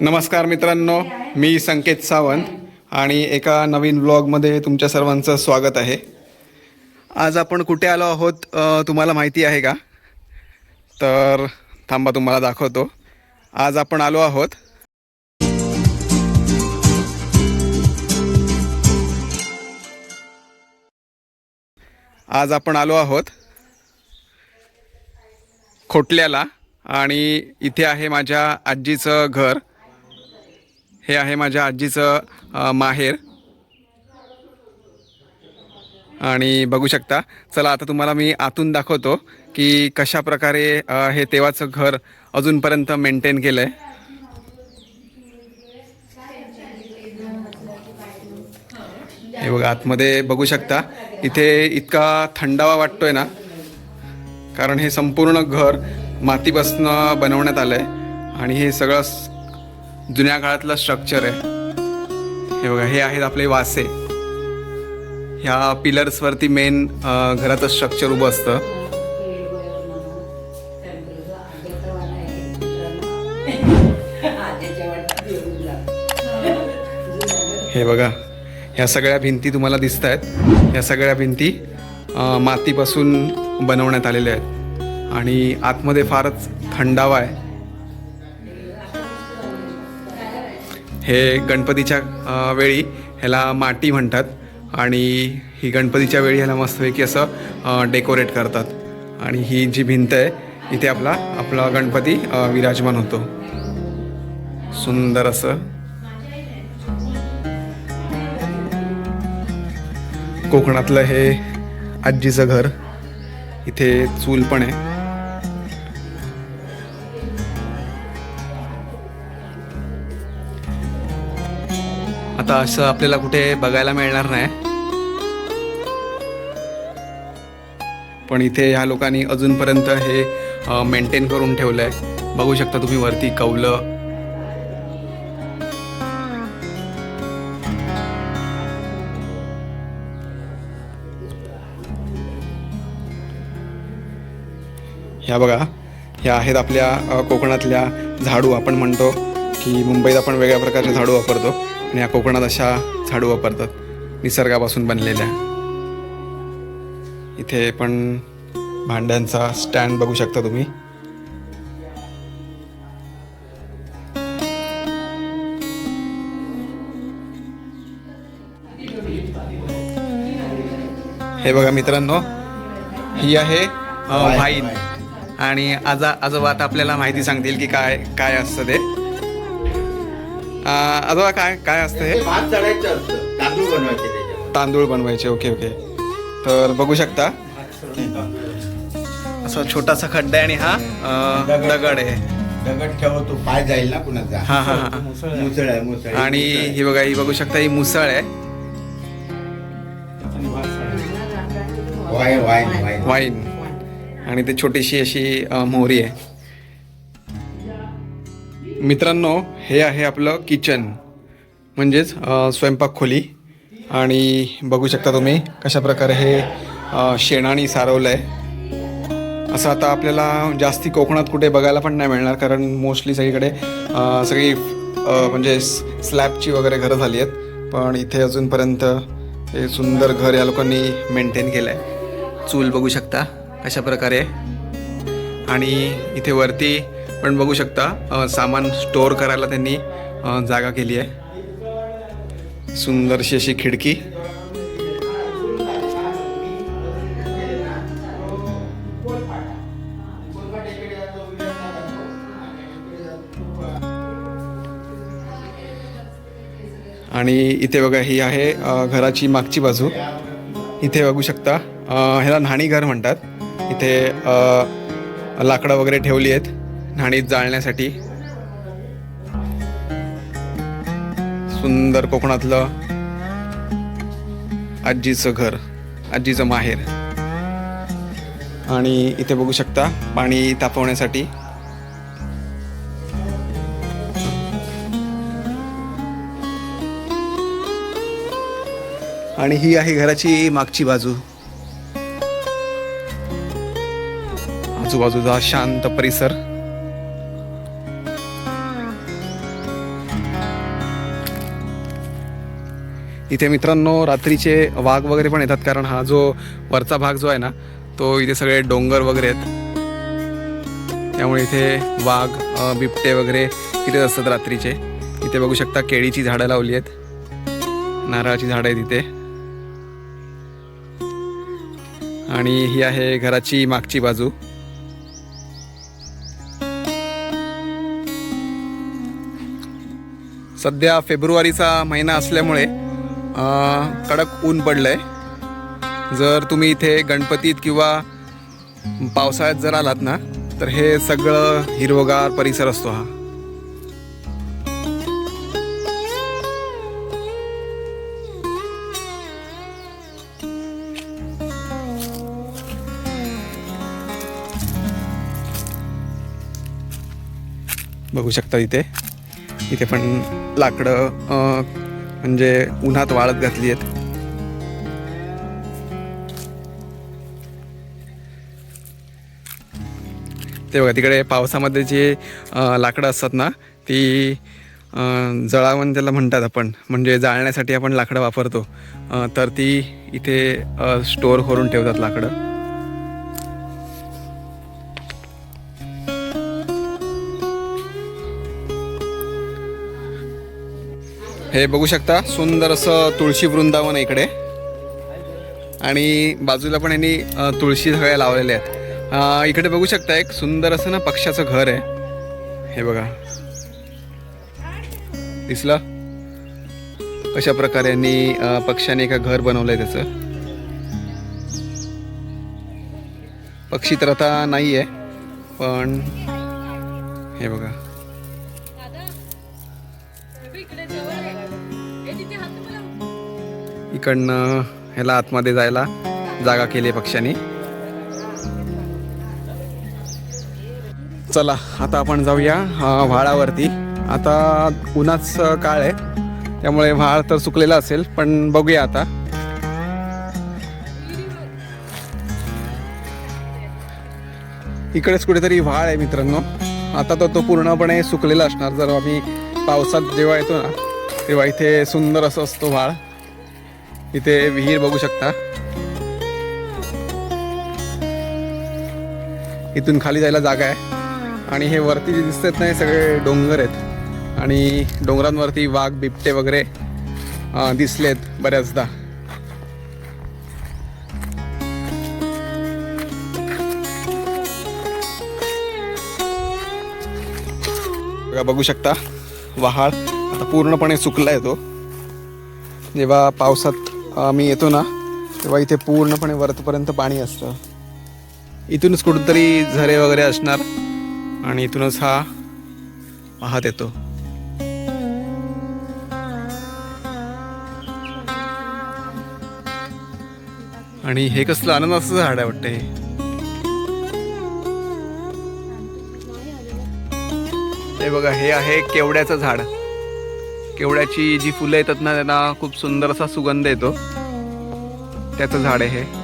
नमस्कार मित्रांनो, मी संकेत सावंत आणि एका नवीन व्लॉगमध्ये तुमच्या सर्वांचं स्वागत आहे. आज आपण कुठे आलो आहोत तुम्हाला माहिती आहे का? तर थांबा, तुम्हाला दाखवतो. आज आपण आलो आहोत खोटल्याला आणि इथे आहे माझ्या आजीचं घर. हे आहे माझ्या आजीचं माहेर आणि बघू शकता. चला आता तुम्हाला मी आतून दाखवतो की कशा प्रकारे हे तेव्हाचं घर अजूनपर्यंत मेंटेन केलं आहे. हे बघा, आतमध्ये बघू शकता. इथे इतका थंडावा वाटतोय ना, कारण हे संपूर्ण घर मातीपासून बनवण्यात आलं आहे आणि हे सगळं जुन्या काळातलं स्ट्रक्चर आहे. हे बघा, हे आहेत आपले वासे. ह्या पिलर्सवरती मेन घराचं स्ट्रक्चर उभं असतं. हे बघा, ह्या सगळ्या भिंती तुम्हाला दिसत आहेत. ह्या सगळ्या भिंती मातीपासून बनवण्यात आलेल्या आहेत आणि आतमध्ये फारच थंडावा आहे. हे गणपतीच्या वेळी ह्याला माटी म्हणतात आणि ही गणपतीच्या वेळी ह्याला मस्तपैकी असं डेकोरेट करतात. आणि ही जी भिंत आहे, इथे आपला गणपती विराजमान होतो. सुंदर असं कोकणातलं हे आजीचं घर. इथे चूल पण आहे. आता असं आपल्याला कुठे बघायला मिळणार नाही, पण इथे ह्या लोकांनी अजूनपर्यंत हे मेंटेन करून ठेवलं आहे. बघू शकता तुम्ही वरती कौलं. ह्या बघा, ह्या आहेत आपल्या कोकणातल्या झाडू. आपण म्हणतो की मुंबईत आपण वेगळ्या प्रकारचे झाडू वापरतो आणि या कोकणात अशा झाडू वापरतात, निसर्गापासून बनलेल्या. इथे पण भांड्यांचा स्टँड बघू शकता तुम्ही. हे बघा मित्रांनो, ही आहे वाईन. आणि आजोबा आता आपल्याला माहिती सांगतील की काय काय असतं ते. आजोबा, काय काय असतं हे? तांदूळ बनवायचे. Okay okay. तर बघू शकता, असा छोटासा खड्डा आहे आणि हा दगड आहे. दगड ठेवतो, पाय जाईल ना कुणाचा. हा हा हा. मुसळ आहे. आणि ही बघा, ही बघू शकता, ही मुसळ आहे. वाईन. आणि ते छोटीशी अशी मोहरी आहे. मित्रांनो, हे आहे आपलं किचन, म्हणजेच स्वयंपाक खोली. आणि बघू शकता तुम्ही कशा प्रकारे हे शेणाने सारवलं आहे. असं आता आपल्याला जास्ती कोकणात कुठे बघायला पण नाही मिळणार, कारण मोस्टली सगळीकडे सगळी म्हणजे स्लॅबची वगैरे घरं झाली आहेत. पण इथे अजूनपर्यंत हे सुंदर घर या लोकांनी मेंटेन केलं आहे. चूल बघू शकता अशा प्रकारे. आणि इथे वरती पण बघू शकता सामान स्टोअर करायला त्यांनी जागा केली आहे. सुंदरशी अशी खिडकी. आणि इथे बघा, ही आहे घराची मागची बाजू. इथे बघू शकता, ह्याला न्हाणी घर म्हणतात. इथे लाकडं वगैरे ठेवली आहेत न्हाणीत जाळण्यासाठी. सुंदर कोकणातलं आजीचं घर, आजीचं माहेर. आणि इथे बघू शकता पाणी तापवण्यासाठी. आणि ही आहे घराची मागची बाजू. आजूबाजूचा शांत परिसर. इथे मित्रांनो रात्रीचे वाघ वगैरे पण येतात, कारण हा जो वरचा भाग जो आहे ना तो इथे सगळे डोंगर वगैरे आहेत, त्यामुळे इथे वाघ बिबटे वगैरे इथे असतात रात्रीचे. इथे बघू शकता केळीची झाडं लावली आहेत, नारळाची झाडं आहेत इथे. आणि ही आहे घराची मागची बाजू. सध्या फेब्रुवारीचा महिना असल्यामुळे कडक ऊन पडलंय. जर तुम्ही इथे गणपतीत किंवा पावसाळ्यात जर आलात ना तर हे सगळं हिरवगार परिसर असतो हा. बघू शकता इथे पण लाकडं म्हणजे उन्हात वाळत घातली आहेत. ते बघा तिकडे पावसामध्ये जे लाकडं असतात ना ती जळावण त्याला म्हणतात आपण, म्हणजे जाळण्यासाठी आपण लाकडं वापरतो, तर ती इथे स्टोअर करून ठेवतात लाकडं. हे बघू शकता सुंदर असं तुळशी वृंदावन आहे इकडे, आणि बाजूला पण यांनी तुळशी सगळ्या लावलेल्या आहेत. इकडे बघू शकता एक सुंदर असं ना पक्ष्याचं घर आहे. हे बघा दिसलं कशा प्रकारे यांनी पक्ष्याने एका घर बनवलंय त्याचं. पक्षी तर आता नाही आहे, पण हे बघा इकडनं ह्याला आतमध्ये जायला जागा केली आहे पक्ष्यांनी. चला आता आपण जाऊया व्हाळावरती. आता उन्हाचं काळ आहे त्यामुळे व्हाळ तर सुकलेला असेल, पण बघूया आता. इकडेच कुठेतरी व्हाळ आहे मित्रांनो. आता तर तो पूर्णपणे सुकलेला असणार. जर आम्ही पावसात जेव्हा येतो ना तेव्हा इथे सुंदर असं असतो व्हाळ. इथे विहीर बघू शकता. इथून खाली जायला जागा आहे, आणि हे वरती जे दिसतात ना हे सगळे डोंगर आहेत, आणि डोंगरांवरती वाघ बिबटे वगैरे दिसलेत बऱ्याचदा. बघू शकता व्हाळ आता पूर्णपणे सुकला आहे. तो जेव्हा पावसात आम्ही येतो ना तेव्हा इथे पूर्णपणे वरपर्यंत पाणी असतं. इथूनच कुठेतरी झरे वगैरे असणार, आणि इथूनच हा वाहत येतो. आणि हे कसलं अननसाचं झाड आहे वाटतं हे. हे बघा हे आहे केवड्याचं झाड. केवड्याची जी फुलं येतात ना त्यांना खूप सुंदर असा सुगंध येतो, त्याचं झाड आहे हे.